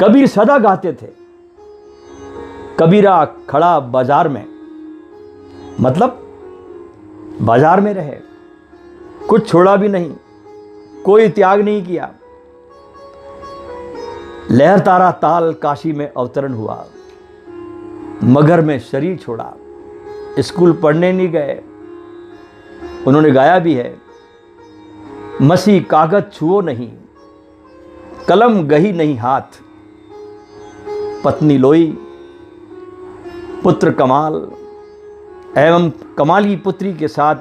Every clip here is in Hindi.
कबीर सदा गाते थे, कबीरा खड़ा बाजार में, मतलब बाजार में रहे, कुछ छोड़ा भी नहीं, कोई त्याग नहीं किया। लहर तारा ताल काशी में अवतरण हुआ, मगर में शरीर छोड़ा, स्कूल पढ़ने नहीं गए। उन्होंने गाया भी है, मसी कागज छुओ नहीं, कलम गही नहीं हाथ, पत्नी लोई, पुत्र कमाल एवं कमाली पुत्री के साथ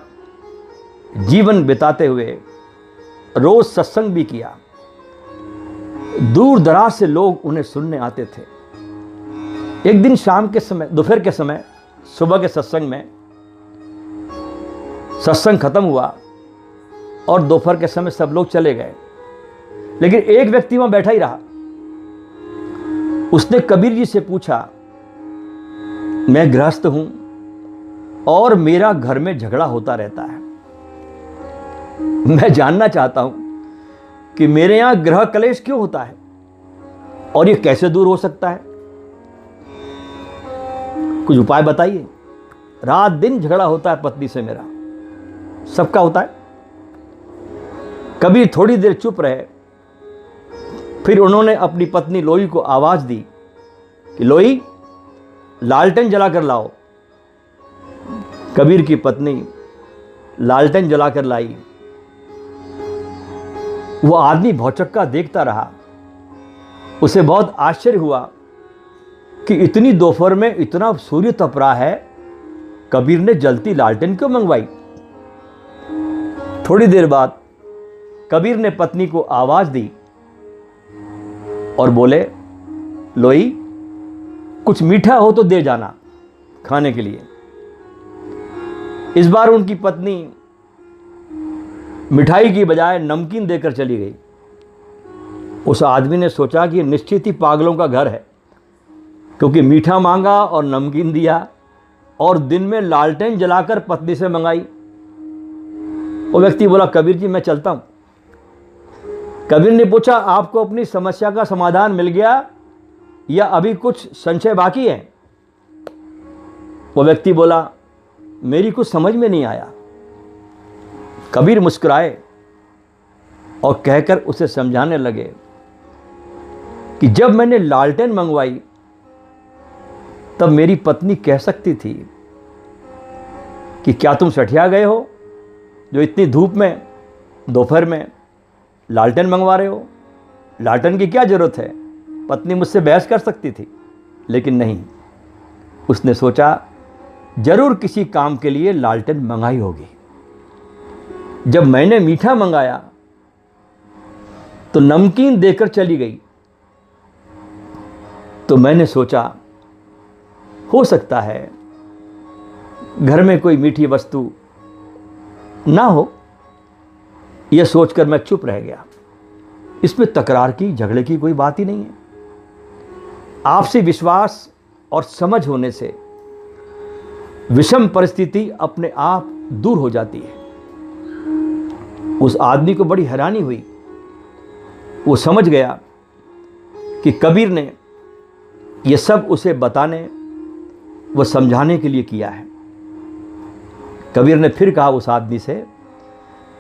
जीवन बिताते हुए रोज सत्संग भी किया। दूर दराज से लोग उन्हें सुनने आते थे। एक दिन शाम के समय, दोपहर के समय, सुबह के सत्संग में सत्संग खत्म हुआ और दोपहर के समय सब लोग चले गए, लेकिन एक व्यक्ति वहां बैठा ही रहा। उसने कबीर जी से पूछा, मैं गृहस्थ हूं और मेरा घर में झगड़ा होता रहता है, मैं जानना चाहता हूं कि मेरे यहां गृह कलेश क्यों होता है और ये कैसे दूर हो सकता है, कुछ उपाय बताइए। रात दिन झगड़ा होता है पत्नी से मेरा, सबका होता है। कबीर थोड़ी देर चुप रहे, फिर उन्होंने अपनी पत्नी लोई को आवाज दी कि लोई, लालटेन जलाकर लाओ। कबीर की पत्नी लालटेन जलाकर लाई। वो आदमी भौचक्का देखता रहा। उसे बहुत आश्चर्य हुआ कि इतनी दोपहर में इतना सूर्य तप रहा है, कबीर ने जलती लालटेन क्यों मंगवाई। थोड़ी देर बाद कबीर ने पत्नी को आवाज दी और बोले, लोई, कुछ मीठा हो तो दे जाना खाने के लिए। इस बार उनकी पत्नी मिठाई की बजाय नमकीन देकर चली गई। उस आदमी ने सोचा कि निश्चित ही पागलों का घर है, क्योंकि मीठा मांगा और नमकीन दिया और दिन में लालटेन जलाकर पत्नी से मंगाई। वो व्यक्ति बोला, कबीर जी मैं चलता हूं। कबीर ने पूछा, आपको अपनी समस्या का समाधान मिल गया या अभी कुछ संशय बाकी है। वो व्यक्ति बोला, मेरी कुछ समझ में नहीं आया। कबीर मुस्कुराए और कहकर उसे समझाने लगे कि जब मैंने लालटेन मंगवाई तब मेरी पत्नी कह सकती थी कि क्या तुम सठिया गए हो जो इतनी धूप में दोपहर में लालटेन मंगवा रहे हो, लालटेन की क्या जरूरत है। पत्नी मुझसे बहस कर सकती थी, लेकिन नहीं, उसने सोचा जरूर किसी काम के लिए लालटेन मंगाई होगी। जब मैंने मीठा मंगाया तो नमकीन देकर चली गई, तो मैंने सोचा हो सकता है घर में कोई मीठी वस्तु ना हो। यह सोचकर मैं चुप रह गया। इसमें तकरार की, झगड़े की कोई बात ही नहीं है। आपसी विश्वास और समझ होने से विषम परिस्थिति अपने आप दूर हो जाती है। उस आदमी को बड़ी हैरानी हुई। वो समझ गया कि कबीर ने यह सब उसे बताने व समझाने के लिए किया है। कबीर ने फिर कहा उस आदमी से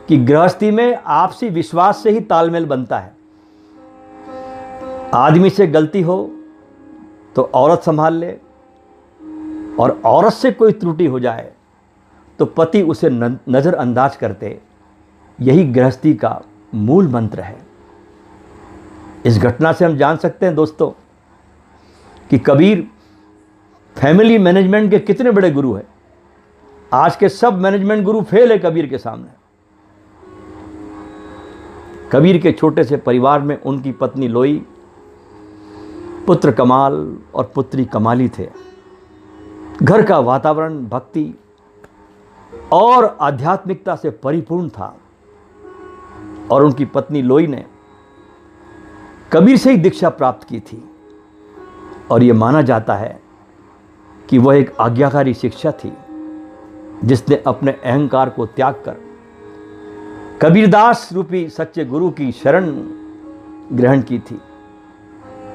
कि गृहस्थी में आपसी विश्वास से ही तालमेल बनता है। आदमी से गलती हो तो औरत संभाल ले, और औरत से कोई त्रुटि हो जाए तो पति उसे नजरअंदाज करते। यही गृहस्थी का मूल मंत्र है। इस घटना से हम जान सकते हैं दोस्तों कि कबीर फैमिली मैनेजमेंट के कितने बड़े गुरु हैं। आज के सब मैनेजमेंट गुरु फेल है कबीर के सामने। कबीर के छोटे से परिवार में उनकी पत्नी लोई, पुत्र कमाल और पुत्री कमाली थे। घर का वातावरण भक्ति और आध्यात्मिकता से परिपूर्ण था, और उनकी पत्नी लोई ने कबीर से ही दीक्षा प्राप्त की थी, और यह माना जाता है कि वह एक आज्ञाकारी शिक्षा थी जिसने अपने अहंकार को त्याग कर कबीरदास रूपी सच्चे गुरु की शरण ग्रहण की थी।